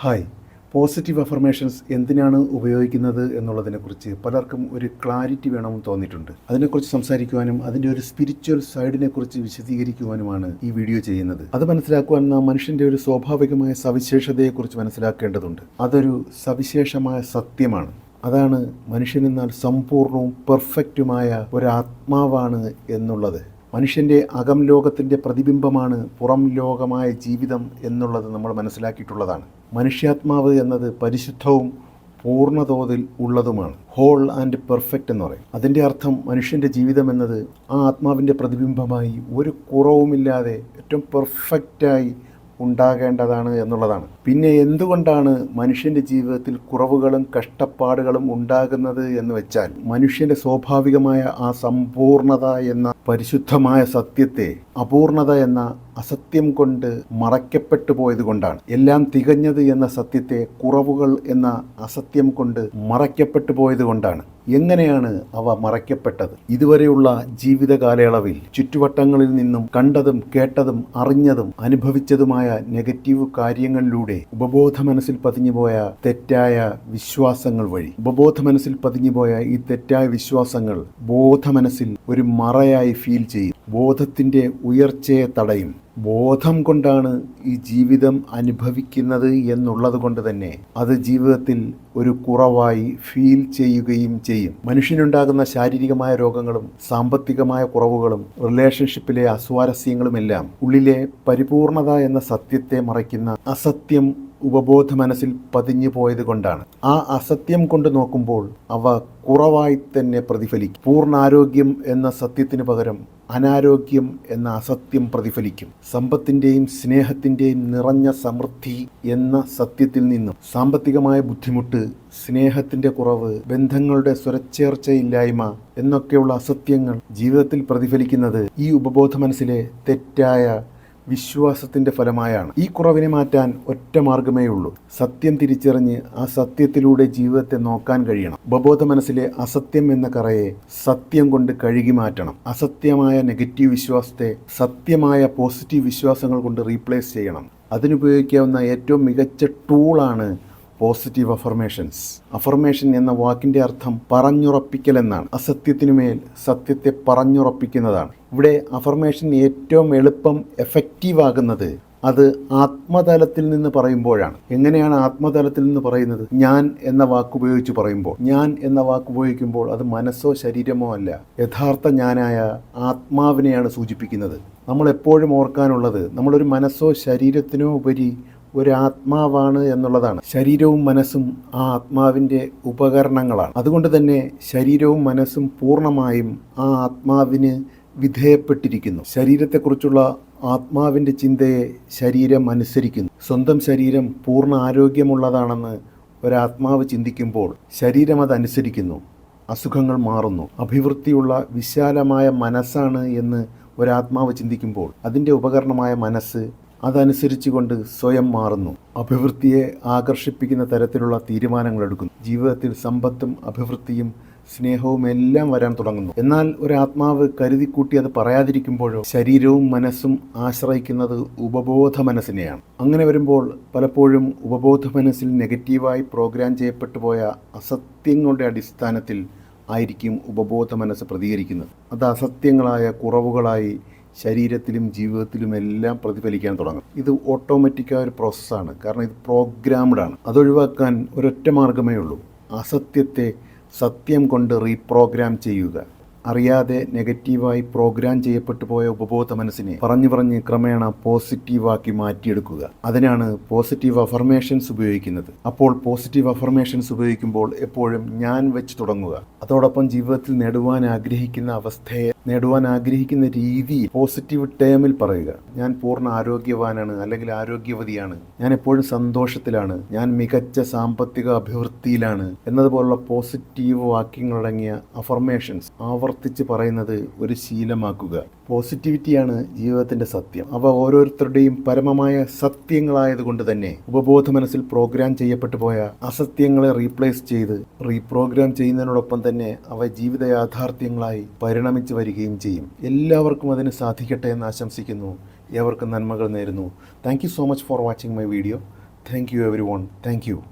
Hi. Positive affirmations എന്തിനാണ് ഉപയോഗിക്കുന്നത് എന്നുള്ളതിനെക്കുറിച്ച് പലർക്കും ഒരു ക്ലാരിറ്റി വേണമെന്ന് തോന്നിയിട്ടുണ്ട്. അതിനെക്കുറിച്ച് സംസാരിക്കുവാനും അതിൻ്റെ ഒരു സ്പിരിച്വൽ സൈഡിനെക്കുറിച്ച് വിശദീകരിക്കുവാനുമാണ് ഈ വീഡിയോ ചെയ്യുന്നത്. അത് മനസ്സിലാക്കുവാൻ നാം മനുഷ്യൻ്റെ ഒരു സ്വാഭാവികമായ സവിശേഷതയെക്കുറിച്ച് മനസ്സിലാക്കേണ്ടതുണ്ട്. അതൊരു സവിശേഷമായ സത്യമാണ്. അതാണ് മനുഷ്യനെന്നാൽ സമ്പൂർണവും പെർഫെക്റ്റുമായ ഒരാത്മാവാണ് എന്നുള്ളത്. മനുഷ്യൻ്റെ അകം ലോകത്തിൻ്റെ പ്രതിബിംബമാണ് പുറം ലോകമായ ജീവിതം എന്നുള്ളത് നമ്മൾ മനസ്സിലാക്കിയിട്ടുള്ളതാണ്. മനുഷ്യാത്മാവ് എന്നത് പരിശുദ്ധവും പൂർണ്ണതോതിൽ ഉള്ളതുമാണ്. ഹോൾ ആൻഡ് പെർഫെക്റ്റ് എന്ന് പറയും. അതിൻ്റെ അർത്ഥം മനുഷ്യൻ്റെ ജീവിതം എന്നത് ആ ആത്മാവിൻ്റെ പ്രതിബിംബമായി ഒരു കുറവുമില്ലാതെ ഏറ്റവും പെർഫെക്റ്റായി ഉണ്ടാകേണ്ടതാണ് എന്നുള്ളതാണ്. പിന്നെ എന്തുകൊണ്ടാണ് മനുഷ്യൻ്റെ ജീവിതത്തിൽ കുറവുകളും കഷ്ടപ്പാടുകളും ഉണ്ടാകുന്നത് എന്ന് വെച്ചാൽ മനുഷ്യൻ്റെ സ്വാഭാവികമായ ആ സമ്പൂർണത എന്ന പരിശുദ്ധമായ സത്യത്തെ അപൂർണത എന്ന അസത്യം കൊണ്ട് മറയ്ക്കപ്പെട്ടു പോയത് കൊണ്ടാണ്. എല്ലാം തികഞ്ഞത് എന്ന സത്യത്തെ കുറവുകൾ എന്ന അസത്യം കൊണ്ട് മറയ്ക്കപ്പെട്ടു പോയത് കൊണ്ടാണ്. എങ്ങനെയാണ് അവ മറയ്ക്കപ്പെട്ടത്? ഇതുവരെയുള്ള ജീവിത കാലയളവിൽ ചുറ്റുവട്ടങ്ങളിൽ നിന്നും കണ്ടതും കേട്ടതും അറിഞ്ഞതും അനുഭവിച്ചതുമായ നെഗറ്റീവ് കാര്യങ്ങളിലൂടെ ഉപബോധ മനസ്സിൽ പതിഞ്ഞുപോയ തെറ്റായ വിശ്വാസങ്ങൾ വഴി ഈ തെറ്റായ വിശ്വാസങ്ങൾ ബോധ മനസ്സിൽ ഒരു മറയായി ഫീൽ ചെയ്യും. ബോധത്തിൻ്റെ ഉയർച്ചയെ തടയും. ബോധം കൊണ്ടാണ് ഈ ജീവിതം അനുഭവിക്കുന്നത് എന്നുള്ളത് കൊണ്ട് തന്നെ അത് ജീവിതത്തിൽ ഒരു കുറവായി ഫീൽ ചെയ്യുകയും ചെയ്യും. മനുഷ്യനുണ്ടാകുന്ന ശാരീരികമായ രോഗങ്ങളും സാമ്പത്തികമായ കുറവുകളും റിലേഷൻഷിപ്പിലെ അസ്വാരസ്യങ്ങളുമെല്ലാം ഉള്ളിലെ പരിപൂർണത എന്ന സത്യത്തെ മറയ്ക്കുന്ന അസത്യം ഉപബോധ മനസ്സിൽ പതിഞ്ഞു പോയത് കൊണ്ടാണ്. ആ അസത്യം കൊണ്ട് നോക്കുമ്പോൾ അവ കുറവായി തന്നെ പ്രതിഫലിക്കും. പൂർണ്ണാരോഗ്യം എന്ന സത്യത്തിന് പകരം അനാരോഗ്യം എന്ന അസത്യം പ്രതിഫലിക്കും. സമ്പത്തിൻ്റെയും സ്നേഹത്തിൻ്റെയും നിറഞ്ഞ സമൃദ്ധി എന്ന സത്യത്തിൽ നിന്നും സാമ്പത്തികമായ ബുദ്ധിമുട്ട്, സ്നേഹത്തിൻ്റെ കുറവ്, ബന്ധങ്ങളുടെ സ്വരച്ചേർച്ചയില്ലായ്മ എന്നൊക്കെയുള്ള അസത്യങ്ങൾ ജീവിതത്തിൽ പ്രതിഫലിക്കുന്നത് ഈ ഉപബോധ മനസ്സിലെ തെറ്റായ വിശ്വാസത്തിൻ്റെ ഫലമായാണ്. ഈ കുറവിനെ മാറ്റാൻ ഒറ്റ മാർഗമേ ഉള്ളൂ. സത്യം തിരിച്ചറിഞ്ഞ് ആ സത്യത്തിലൂടെ ജീവിതത്തെ നോക്കാൻ കഴിയണം. ഉപബോധ മനസ്സിലെ അസത്യം എന്ന കറയെ സത്യം കൊണ്ട് കഴുകി മാറ്റണം. അസത്യമായ നെഗറ്റീവ് വിശ്വാസത്തെ സത്യമായ പോസിറ്റീവ് വിശ്വാസങ്ങൾ കൊണ്ട് റീപ്ലേസ് ചെയ്യണം. അതിനുപയോഗിക്കാവുന്ന ഏറ്റവും മികച്ച ടൂളാണ് പോസിറ്റീവ് അഫർമേഷൻസ്. അഫർമേഷൻ എന്ന വാക്കിൻ്റെ അർത്ഥം പറഞ്ഞുറപ്പിക്കൽ എന്നാണ്. അസത്യത്തിനുമേൽ സത്യത്തെ പറഞ്ഞുറപ്പിക്കുന്നതാണ്. ഇവിടെ അഫർമേഷൻ ഏറ്റവും എളുപ്പം എഫക്റ്റീവ് ആകുന്നത് അത് ആത്മതലത്തിൽ നിന്ന് പറയുമ്പോഴാണ്. എങ്ങനെയാണ് ആത്മതലത്തിൽ നിന്ന് പറയുന്നത്? ഞാൻ എന്ന വാക്കുപയോഗിച്ച് പറയുമ്പോൾ. ഞാൻ എന്ന വാക്കുപയോഗിക്കുമ്പോൾ അത് മനസ്സോ ശരീരമോ അല്ല, യഥാർത്ഥ ഞാനായ ആത്മാവിനെയാണ് സൂചിപ്പിക്കുന്നത്. നമ്മൾ എപ്പോഴും ഓർക്കാനുള്ളത് നമ്മളൊരു മനസ്സോ ശരീരത്തിനോ ഉപരി ഒരാത്മാവാണ് എന്നുള്ളതാണ്. ശരീരവും മനസ്സും ആ ആത്മാവിൻ്റെ ഉപകരണങ്ങളാണ്. അതുകൊണ്ട് തന്നെ ശരീരവും മനസ്സും പൂർണ്ണമായും ആ ആത്മാവിന് വിധേയപ്പെട്ടിരിക്കുന്നു. ശരീരത്തെക്കുറിച്ചുള്ള ആത്മാവിൻ്റെ ചിന്തയെ ശരീരം അനുസരിക്കുന്നു. സ്വന്തം ശരീരം പൂർണ്ണ ആരോഗ്യമുള്ളതാണെന്ന് ഒരാത്മാവ് ചിന്തിക്കുമ്പോൾ ശരീരം അതനുസരിക്കുന്നു. അസുഖങ്ങൾ മാറുന്നു. അഭിവൃദ്ധിയുള്ള വിശാലമായ മനസ്സാണ് എന്ന് ഒരാത്മാവ് ചിന്തിക്കുമ്പോൾ അതിൻ്റെ ഉപകരണമായ മനസ്സ് അതനുസരിച്ചുകൊണ്ട് സ്വയം മാറുന്നു. അഭിവൃദ്ധിയെ ആകർഷിപ്പിക്കുന്ന തരത്തിലുള്ള തീരുമാനങ്ങൾ എടുക്കുന്നു. ജീവിതത്തിൽ സമ്പത്തും അഭിവൃദ്ധിയും സ്നേഹവും എല്ലാം വരാൻ തുടങ്ങുന്നു. എന്നാൽ ഒരാത്മാവ് കരുതിക്കൂട്ടി അത് പറയാതിരിക്കുമ്പോഴോ ശരീരവും മനസ്സും ആശ്രയിക്കുന്നത് ഉപബോധ മനസ്സിനെയാണ്. അങ്ങനെ വരുമ്പോൾ പലപ്പോഴും ഉപബോധ മനസ്സിൽ നെഗറ്റീവായി പ്രോഗ്രാം ചെയ്യപ്പെട്ടു പോയ അസത്യങ്ങളുടെ അടിസ്ഥാനത്തിൽ ആയിരിക്കും ഉപബോധ മനസ്സ് പ്രതികരിക്കുന്നത്. അത് അസത്യങ്ങളായ കുറവുകളായി ശരീരത്തിലും ജീവിതത്തിലുമെല്ലാം പ്രതിഫലിക്കാൻ തുടങ്ങും. ഇത് ഓട്ടോമാറ്റിക്കായ ഒരു പ്രോസസ്സാണ്. കാരണം ഇത് പ്രോഗ്രാംഡാണ്. അതൊഴിവാക്കാൻ ഒരൊറ്റ മാർഗമേ ഉള്ളൂ. അസത്യത്തെ സത്യം കൊണ്ട് റീപ്രോഗ്രാം ചെയ്യുക. അറിയാതെ നെഗറ്റീവായി പ്രോഗ്രാം ചെയ്യപ്പെട്ടു പോയ ഉപബോധ മനസ്സിനെ പറഞ്ഞ് ക്രമേണ പോസിറ്റീവാക്കി മാറ്റിയെടുക്കുക. അതിനാണ് പോസിറ്റീവ് അഫർമേഷൻസ് ഉപയോഗിക്കുന്നത്. അപ്പോൾ പോസിറ്റീവ് അഫർമേഷൻസ് ഉപയോഗിക്കുമ്പോൾ എപ്പോഴും ഞാൻ വെച്ച് തുടങ്ങുക. അതോടൊപ്പം ജീവിതത്തിൽ നേടുവാൻ ആഗ്രഹിക്കുന്ന അവസ്ഥയെ നേടുവാൻ ആഗ്രഹിക്കുന്ന രീതി പോസിറ്റീവ് ടേമിൽ പറയുക. ഞാൻ പൂർണ്ണ ആരോഗ്യവാനാണ്, അല്ലെങ്കിൽ ആരോഗ്യവതിയാണ്, ഞാൻ എപ്പോഴും സന്തോഷത്തിലാണ്, ഞാൻ മികച്ച സാമ്പത്തിക അഭിവൃദ്ധിയിലാണ് എന്നതുപോലുള്ള പോസിറ്റീവ് വാക്യങ്ങളടങ്ങിയ അഫർമേഷൻസ് ആവർത്തിച്ച് പറയുന്നത് ഒരു ശീലമാക്കുക. പോസിറ്റിവിറ്റിയാണ് ജീവിതത്തിൻ്റെ സത്യം. അവ ഓരോരുത്തരുടെയും പരമമായ സത്യങ്ങളായതുകൊണ്ട് തന്നെ ഉപബോധ മനസ്സിൽ പ്രോഗ്രാം ചെയ്യപ്പെട്ടു പോയ അസത്യങ്ങളെ റീപ്രോഗ്രാം ചെയ്യുന്നതിനോടൊപ്പം തന്നെ അവ ജീവിത യാഥാർത്ഥ്യങ്ങളായി പരിണമിച്ച് വരികയും ചെയ്യും. എല്ലാവർക്കും അതിന് സാധിക്കട്ടെ എന്ന് ആശംസിക്കുന്നു. ഏവർക്കും നന്മകൾ നേരുന്നു. Thank you so much for watching my video. Thank you every one. Thank you.